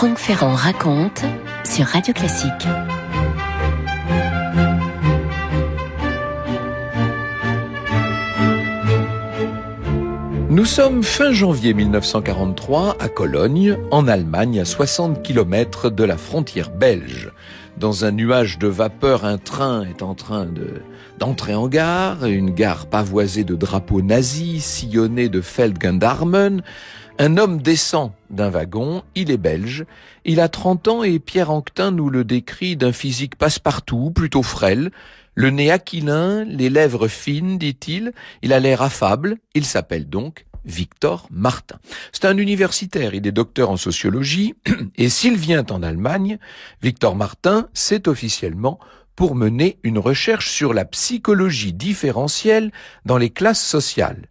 Franck Ferrand raconte sur Radio Classique. Nous sommes fin janvier 1943 à Cologne, en Allemagne, à 60 km de la frontière belge. Dans un nuage de vapeur, un train est en train d'entrer en gare, une gare pavoisée de drapeaux nazis, sillonnée de Feldgendarmen. Un homme descend d'un wagon, il est belge, il a 30 ans et Pierre Anquetin nous le décrit d'un physique passe-partout, plutôt frêle, le nez aquilin, les lèvres fines, dit-il, il a l'air affable, il s'appelle donc Victor Martin. C'est un universitaire, il est docteur en sociologie, et s'il vient en Allemagne, Victor Martin, c'est officiellement pour mener une recherche sur la psychologie différentielle dans les classes sociales.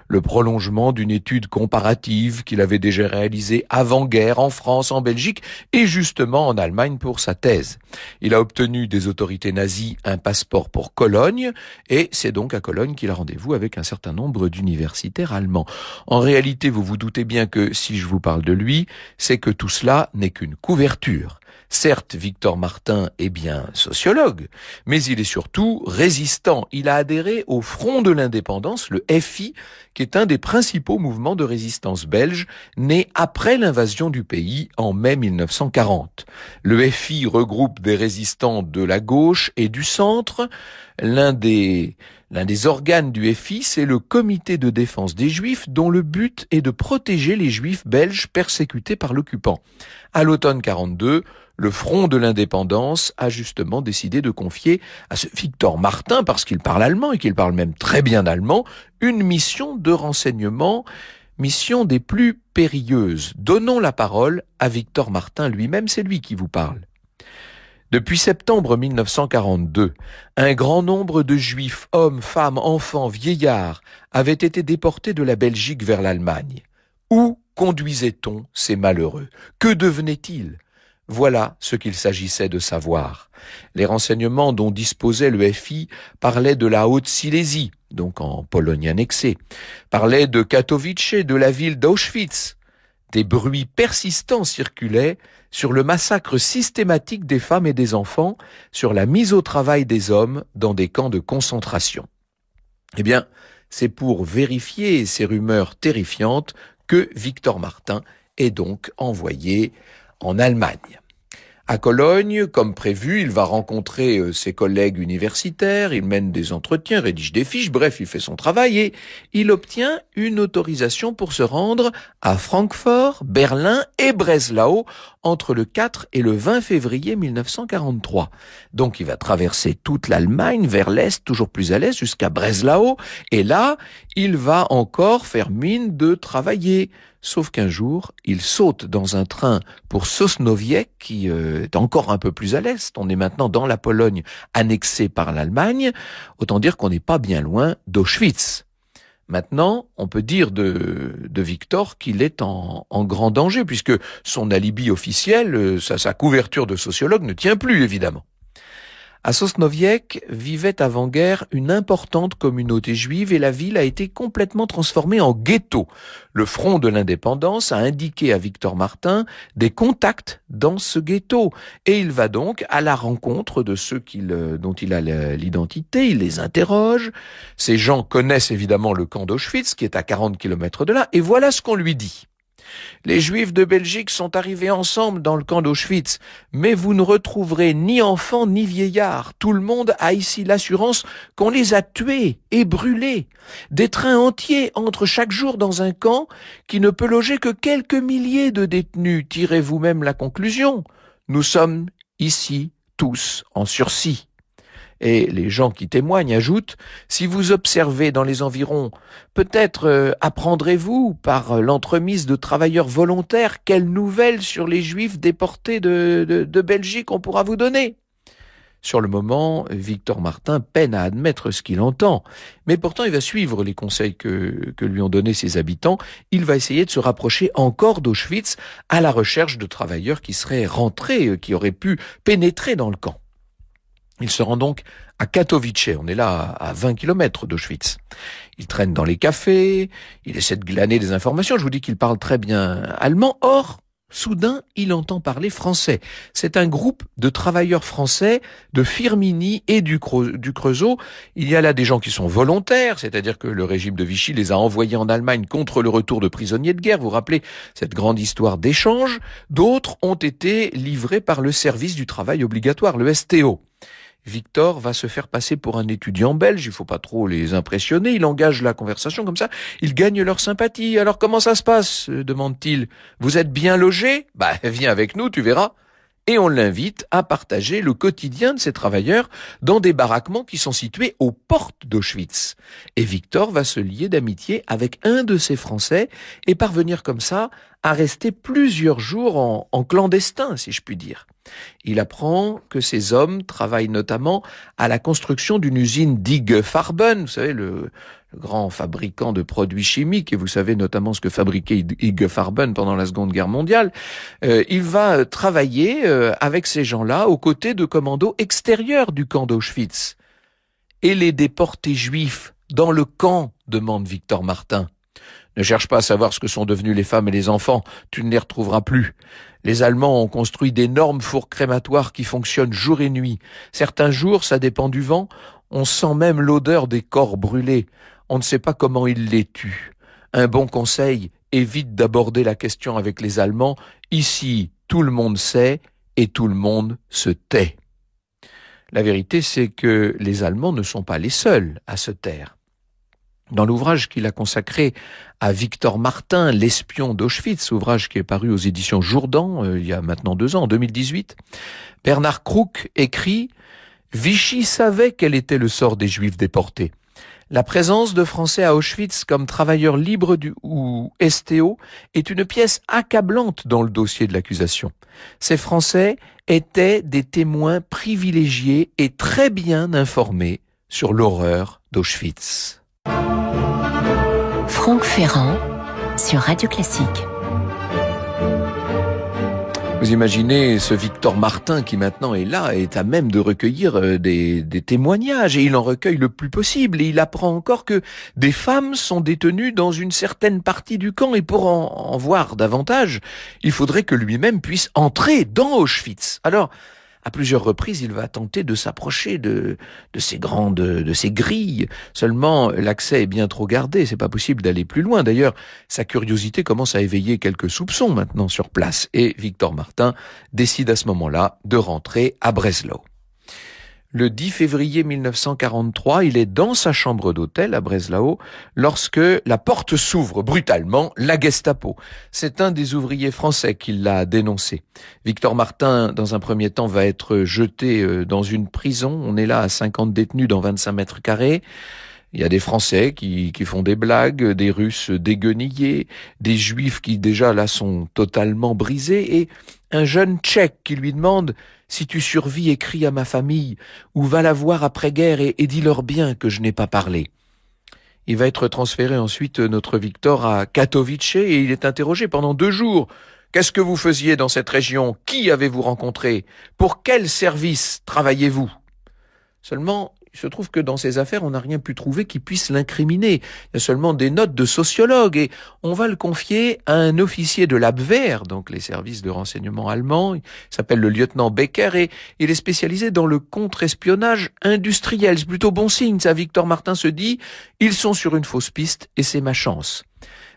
Le prolongement d'une étude comparative qu'il avait déjà réalisée avant-guerre en France, en Belgique et justement en Allemagne pour sa thèse. Il a obtenu des autorités nazies un passeport pour Cologne et c'est donc à Cologne qu'il a rendez-vous avec un certain nombre d'universitaires allemands. En réalité, vous vous doutez bien que si je vous parle de lui, c'est que tout cela n'est qu'une couverture. Certes, Victor Martin est bien sociologue, mais il est surtout résistant. Il a adhéré au Front de l'Indépendance, le FI, qui est un des principaux mouvements de résistance belge, né après l'invasion du pays en mai 1940. Le FI regroupe des résistants de la gauche et du centre. L'un des organes du FI, c'est le Comité de défense des Juifs, dont le but est de protéger les Juifs belges persécutés par l'occupant. À l'automne 42, le Front de l'Indépendance a justement décidé de confier à ce Victor Martin, parce qu'il parle allemand et qu'il parle même très bien allemand, une mission de renseignement, mission des plus périlleuses. Donnons la parole à Victor Martin lui-même, c'est lui qui vous parle. Depuis septembre 1942, un grand nombre de Juifs, hommes, femmes, enfants, vieillards, avaient été déportés de la Belgique vers l'Allemagne. Où conduisait-on ces malheureux? Que devenaient-ils? Voilà ce qu'il s'agissait de savoir. Les renseignements dont disposait le FI parlaient de la Haute-Silésie, donc en Pologne annexée, parlaient de Katowice et de la ville d'Auschwitz. Des bruits persistants circulaient sur le massacre systématique des femmes et des enfants, sur la mise au travail des hommes dans des camps de concentration. Eh bien, c'est pour vérifier ces rumeurs terrifiantes que Victor Martin est donc envoyé en Allemagne. À Cologne, comme prévu, il va rencontrer ses collègues universitaires, il mène des entretiens, rédige des fiches, bref, il fait son travail et il obtient une autorisation pour se rendre à Francfort, Berlin et Breslau entre le 4 et le 20 février 1943. Donc il va traverser toute l'Allemagne vers l'Est, toujours plus à l'Est, jusqu'à Breslau, et là, il va encore faire mine de travailler. Sauf qu'un jour, il saute dans un train pour Sosnowiec, qui est encore un peu plus à l'est. On est maintenant dans la Pologne annexée par l'Allemagne. Autant dire qu'on n'est pas bien loin d'Auschwitz. Maintenant, on peut dire de Victor qu'il est en grand danger, puisque son alibi officiel, sa couverture de sociologue ne tient plus, évidemment. À Sosnowiec vivait avant-guerre une importante communauté juive et la ville a été complètement transformée en ghetto. Le Front de l'Indépendance a indiqué à Victor Martin des contacts dans ce ghetto et il va donc à la rencontre de ceux dont il a l'identité, il les interroge. Ces gens connaissent évidemment le camp d'Auschwitz qui est à 40 km de là et voilà ce qu'on lui dit. Les Juifs de Belgique sont arrivés ensemble dans le camp d'Auschwitz, mais vous ne retrouverez ni enfants ni vieillards. Tout le monde a ici l'assurance qu'on les a tués et brûlés. Des trains entiers entrent chaque jour dans un camp qui ne peut loger que quelques milliers de détenus. Tirez vous-même la conclusion. Nous sommes ici tous en sursis. Et les gens qui témoignent ajoutent, si vous observez dans les environs, peut-être apprendrez-vous par l'entremise de travailleurs volontaires quelles nouvelles sur les Juifs déportés de Belgique on pourra vous donner. Sur le moment, Victor Martin peine à admettre ce qu'il entend, mais pourtant il va suivre les conseils que lui ont donnés ses habitants. Il va essayer de se rapprocher encore d'Auschwitz à la recherche de travailleurs qui seraient rentrés, qui auraient pu pénétrer dans le camp. Il se rend donc à Katowice, on est là à 20 km d'Auschwitz. Il traîne dans les cafés, il essaie de glaner des informations, je vous dis qu'il parle très bien allemand. Or, Soudain, il entend parler français. C'est un groupe de travailleurs français de Firminy et du Creusot. Il y a là des gens qui sont volontaires, c'est-à-dire que le régime de Vichy les a envoyés en Allemagne contre le retour de prisonniers de guerre. Vous vous rappelez cette grande histoire d'échange. D'autres ont été livrés par le service du travail obligatoire, le STO. Victor va se faire passer pour un étudiant belge, il faut pas trop les impressionner, il engage la conversation comme ça, il gagne leur sympathie. Alors comment ça se passe, demande-t-il. Vous êtes bien logé? Bah viens avec nous, tu verras. Et on l'invite à partager le quotidien de ces travailleurs dans des baraquements qui sont situés aux portes d'Auschwitz. Et Victor va se lier d'amitié avec un de ces Français et parvenir comme ça à rester plusieurs jours en clandestin, si je puis dire. Il apprend que ces hommes travaillent notamment à la construction d'une usine d'Ig Farben, vous savez, le grand fabricant de produits chimiques, et vous savez notamment ce que fabriquait Ig Farben pendant la Seconde Guerre mondiale. Il va travailler avec ces gens-là aux côtés de commandos extérieurs du camp d'Auschwitz. Et les déportés juifs dans le camp, demande Victor Martin. Ne cherche pas à savoir ce que sont devenus les femmes et les enfants, tu ne les retrouveras plus. Les Allemands ont construit d'énormes fours crématoires qui fonctionnent jour et nuit. Certains jours, ça dépend du vent, on sent même l'odeur des corps brûlés. On ne sait pas comment ils les tuent. Un bon conseil, évite d'aborder la question avec les Allemands. Ici, tout le monde sait et tout le monde se tait. La vérité, c'est que les Allemands ne sont pas les seuls à se taire. Dans l'ouvrage qu'il a consacré à Victor Martin, l'espion d'Auschwitz, ouvrage qui est paru aux éditions Jourdan il y a maintenant 2 ans, en 2018, Bernard Kruk écrit « Vichy savait quel était le sort des Juifs déportés. La présence de Français à Auschwitz comme travailleurs libres ou STO est une pièce accablante dans le dossier de l'accusation. Ces Français étaient des témoins privilégiés et très bien informés sur l'horreur d'Auschwitz. » Franck Ferrand sur Radio Classique. Vous imaginez ce Victor Martin qui maintenant est là, est à même de recueillir des témoignages, et il en recueille le plus possible, et il apprend encore que des femmes sont détenues dans une certaine partie du camp, et pour en voir davantage, il faudrait que lui-même puisse entrer dans Auschwitz. Alors, à plusieurs reprises, il va tenter de s'approcher de ces grilles. Seulement, l'accès est bien trop gardé, c'est pas possible d'aller plus loin. D'ailleurs, sa curiosité commence à éveiller quelques soupçons maintenant sur place. Et Victor Martin décide à ce moment-là de rentrer à Breslau. Le 10 février 1943, il est dans sa chambre d'hôtel à Breslau lorsque la porte s'ouvre brutalement, la Gestapo. C'est un des ouvriers français qui l'a dénoncé. Victor Martin, dans un premier temps, va être jeté dans une prison. On est là à 50 détenus dans 25 mètres carrés. Il y a des Français qui font des blagues, des Russes déguenillés, des Juifs qui déjà là sont totalement brisés, et un jeune Tchèque qui lui demande « Si tu survis, écris à ma famille, ou va la voir après-guerre et dis-leur bien que je n'ai pas parlé. » Il va être transféré ensuite, notre Victor, à Katowice, et il est interrogé pendant 2 jours. « Qu'est-ce que vous faisiez dans cette région? Qui avez-vous rencontré? Pour quel service travaillez-vous » Seulement, il se trouve que dans ces affaires, on n'a rien pu trouver qui puisse l'incriminer. Il y a seulement des notes de sociologues, et on va le confier à un officier de l'Abwehr, donc les services de renseignement allemands. Il s'appelle le lieutenant Becker, et il est spécialisé dans le contre-espionnage industriel. C'est plutôt bon signe, ça. Victor Martin se dit, ils sont sur une fausse piste et c'est ma chance.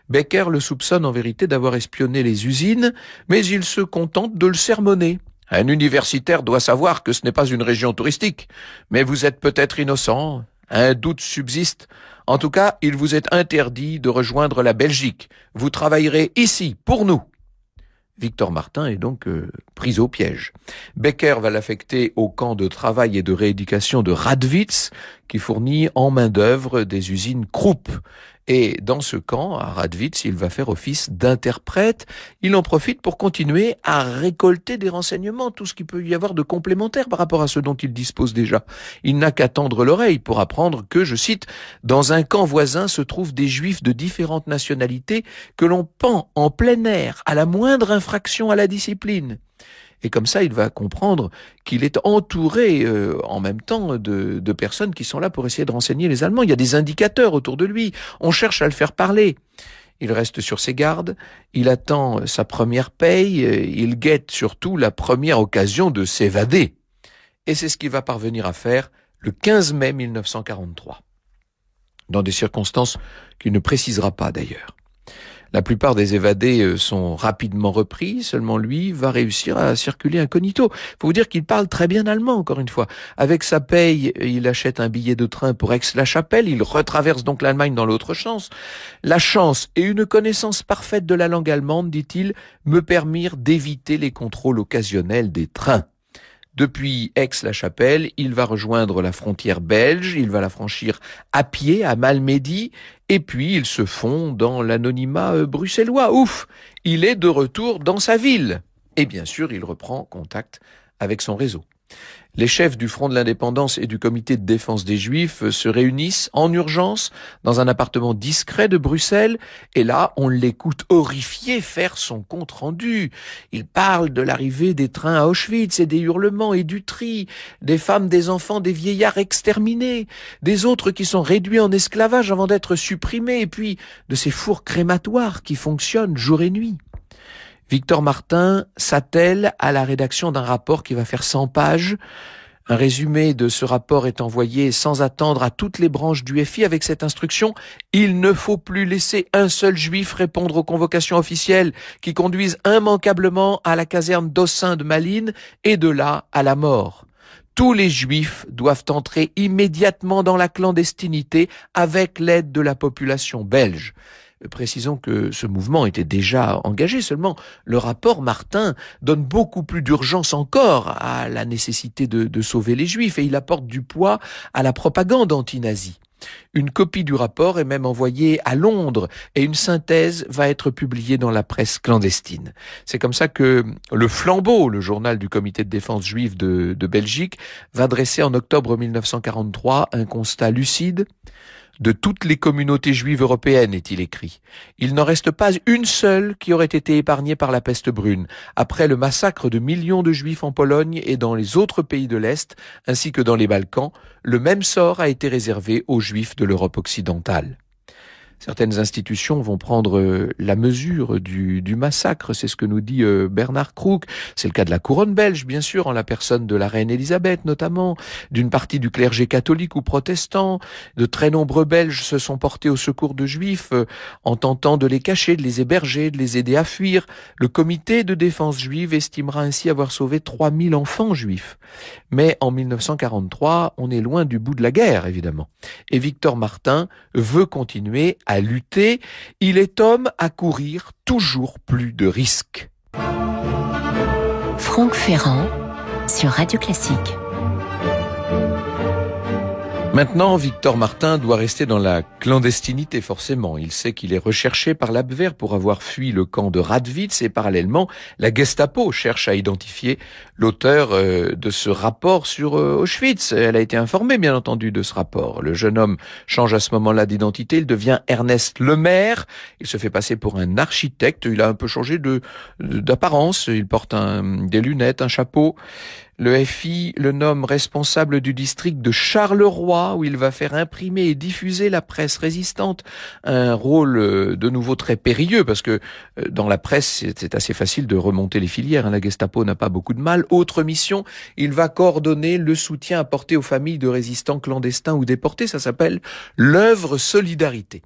Becker le soupçonne en vérité d'avoir espionné les usines, mais il se contente de le sermonner. Un universitaire doit savoir que ce n'est pas une région touristique, mais vous êtes peut-être innocent, un doute subsiste. En tout cas, il vous est interdit de rejoindre la Belgique. Vous travaillerez ici, pour nous. Victor Martin est donc pris au piège. Becker va l'affecter au camp de travail et de rééducation de Radwitz, qui fournit en main-d'œuvre des usines Krupp. Et dans ce camp, à Radwitz, il va faire office d'interprète. Il en profite pour continuer à récolter des renseignements, tout ce qu'il peut y avoir de complémentaire par rapport à ce dont il dispose déjà. Il n'a qu'à tendre l'oreille pour apprendre que, je cite, « Dans un camp voisin se trouvent des juifs de différentes nationalités que l'on pend en plein air à la moindre infraction à la discipline. » Et comme ça, il va comprendre qu'il est entouré en même temps de personnes qui sont là pour essayer de renseigner les Allemands. Il y a des indicateurs autour de lui. On cherche à le faire parler. Il reste sur ses gardes, il attend sa première paye, il guette surtout la première occasion de s'évader. Et c'est ce qu'il va parvenir à faire le 15 mai 1943. Dans des circonstances qu'il ne précisera pas d'ailleurs. La plupart des évadés sont rapidement repris, seulement lui va réussir à circuler incognito. Faut vous dire qu'il parle très bien allemand, encore une fois. Avec sa paye, il achète un billet de train pour Aix-la-Chapelle, il retraverse donc l'Allemagne dans l'autre sens. La chance et une connaissance parfaite de la langue allemande, dit-il, me permirent d'éviter les contrôles occasionnels des trains. Depuis Aix-la-Chapelle, il va rejoindre la frontière belge, il va la franchir à pied à Malmedy, et puis il se fond dans l'anonymat bruxellois. Ouf, il est de retour dans sa ville. Et bien sûr, il reprend contact avec son réseau. Les chefs du Front de l'Indépendance et du Comité de défense des Juifs se réunissent en urgence dans un appartement discret de Bruxelles et là, on l'écoute horrifié faire son compte-rendu. Il parle de l'arrivée des trains à Auschwitz et des hurlements et du tri, des femmes, des enfants, des vieillards exterminés, des autres qui sont réduits en esclavage avant d'être supprimés et puis de ces fours crématoires qui fonctionnent jour et nuit. Victor Martin s'attelle à la rédaction d'un rapport qui va faire 100 pages. Un résumé de ce rapport est envoyé sans attendre à toutes les branches du FI avec cette instruction: il ne faut plus laisser un seul juif répondre aux convocations officielles qui conduisent immanquablement à la caserne d'Ossin de Malines et de là à la mort. Tous les juifs doivent entrer immédiatement dans la clandestinité avec l'aide de la population belge. Précisons que ce mouvement était déjà engagé, seulement le rapport Martin donne beaucoup plus d'urgence encore à la nécessité de sauver les Juifs et il apporte du poids à la propagande anti-nazie. Une copie du rapport est même envoyée à Londres et une synthèse va être publiée dans la presse clandestine. C'est comme ça que le Flambeau, le journal du comité de défense juive de Belgique, va dresser en octobre 1943 un constat lucide. De toutes les communautés juives européennes, est-il écrit. Il n'en reste pas une seule qui aurait été épargnée par la peste brune. Après le massacre de millions de juifs en Pologne et dans les autres pays de l'Est, ainsi que dans les Balkans, le même sort a été réservé aux juifs de l'Europe occidentale. Certaines institutions vont prendre la mesure du massacre, c'est ce que nous dit Bernard Krug. C'est le cas de la couronne belge, bien sûr, en la personne de la reine Élisabeth notamment, d'une partie du clergé catholique ou protestant. De très nombreux Belges se sont portés au secours de Juifs en tentant de les cacher, de les héberger, de les aider à fuir. Le comité de défense juive estimera ainsi avoir sauvé 3000 enfants juifs. Mais en 1943, on est loin du bout de la guerre, évidemment. Et Victor Martin veut continuer à lutter. Il est homme à courir toujours plus de risques. Franck Ferrand sur Radio Classique. Maintenant, Victor Martin doit rester dans la clandestinité, forcément. Il sait qu'il est recherché par l'Abwehr pour avoir fui le camp de Radwitz et parallèlement, la Gestapo cherche à identifier l'auteur de ce rapport sur Auschwitz. Elle a été informée, bien entendu, de ce rapport. Le jeune homme change à ce moment-là d'identité. Il devient Ernest Lemaire. Il se fait passer pour un architecte. Il a un peu changé d'apparence. Il porte des lunettes, un chapeau. Le FI le nomme responsable du district de Charleroi, où il va faire imprimer et diffuser la presse résistante. Un rôle de nouveau très périlleux, parce que dans la presse, c'est assez facile de remonter les filières. La Gestapo n'a pas beaucoup de mal. Autre mission, il va coordonner le soutien apporté aux familles de résistants clandestins ou déportés. Ça s'appelle l'œuvre Solidarité.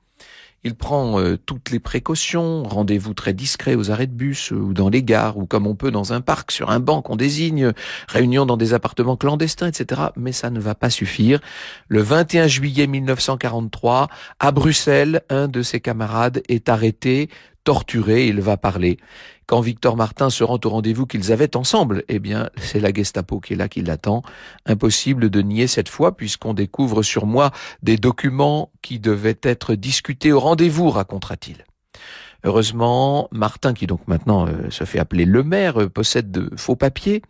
Il prend toutes les précautions, rendez-vous très discret aux arrêts de bus ou dans les gares ou comme on peut dans un parc, sur un banc qu'on désigne, réunion dans des appartements clandestins, etc. Mais ça ne va pas suffire. Le 21 juillet 1943, à Bruxelles, un de ses camarades est arrêté, torturé, il va parler. Quand Victor Martin se rend au rendez-vous qu'ils avaient ensemble, eh bien, c'est la Gestapo qui est là, qui l'attend. Impossible de nier cette fois, puisqu'on découvre sur moi des documents qui devaient être discutés au rendez-vous, racontera-t-il. Heureusement, Martin, qui donc maintenant se fait appeler Lemaire, possède de faux papiers,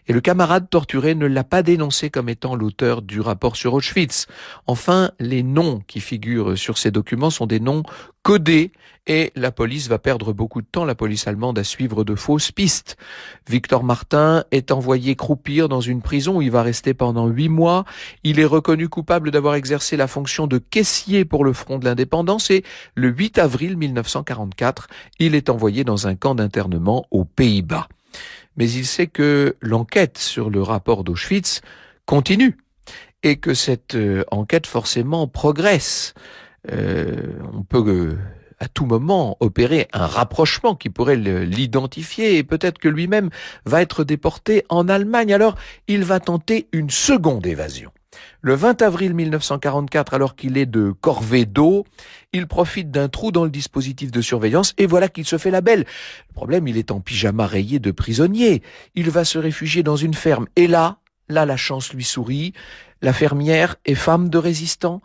et le camarade torturé ne l'a pas dénoncé comme étant l'auteur du rapport sur Auschwitz. Enfin, les noms qui figurent sur ces documents sont des noms codé et la police va perdre beaucoup de temps, la police allemande, à suivre de fausses pistes. Victor Martin est envoyé croupir dans une prison où il va rester pendant 8 mois. Il est reconnu coupable d'avoir exercé la fonction de caissier pour le Front de l'Indépendance et le 8 avril 1944, il est envoyé dans un camp d'internement aux Pays-Bas. Mais il sait que l'enquête sur le rapport d'Auschwitz continue et que cette enquête forcément progresse. On peut à tout moment opérer un rapprochement qui pourrait l'identifier et peut-être que lui-même va être déporté en Allemagne. Alors, il va tenter une seconde évasion. Le 20 avril 1944, alors qu'il est de corvée d'eau, il profite d'un trou dans le dispositif de surveillance et voilà qu'il se fait la belle. Le problème, il est en pyjama rayé de prisonnier. Il va se réfugier dans une ferme et là, la chance lui sourit. La fermière est femme de résistant.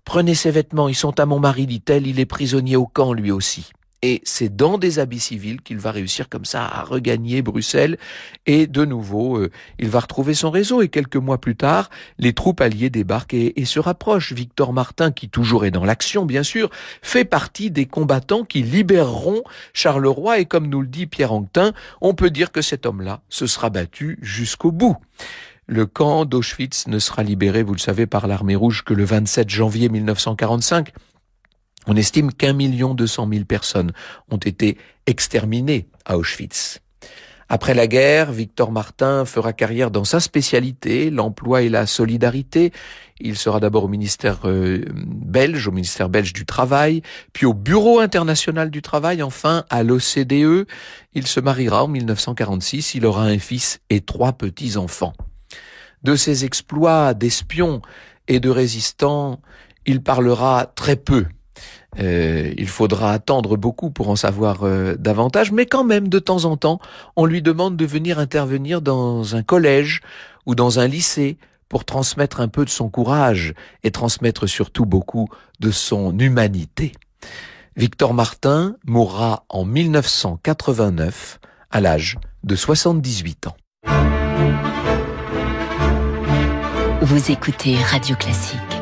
Prenez ses vêtements, ils sont à mon mari, dit-elle, il est prisonnier au camp lui aussi. Et c'est dans des habits civils qu'il va réussir comme ça à regagner Bruxelles. Et de nouveau, il va retrouver son réseau. Et quelques mois plus tard, les troupes alliées débarquent et se rapprochent. Victor Martin, qui toujours est dans l'action, bien sûr, fait partie des combattants qui libéreront Charleroi. Et comme nous le dit Pierre Anquetin, on peut dire que cet homme-là se sera battu jusqu'au bout. Le camp d'Auschwitz ne sera libéré, vous le savez, par l'armée rouge que le 27 janvier 1945. On estime qu'1 200 000 personnes ont été exterminées à Auschwitz. Après la guerre, Victor Martin fera carrière dans sa spécialité, l'emploi et la solidarité. Il sera d'abord au ministère belge du Travail, puis au Bureau international du travail, enfin à l'OCDE. Il se mariera en 1946, il aura un fils et 3 petits-enfants. De ses exploits d'espion et de résistant, il parlera très peu. Il faudra attendre beaucoup pour en savoir davantage, mais quand même, de temps en temps, on lui demande de venir intervenir dans un collège ou dans un lycée pour transmettre un peu de son courage et transmettre surtout beaucoup de son humanité. Victor Martin mourra en 1989 à l'âge de 78 ans. Vous écoutez Radio Classique.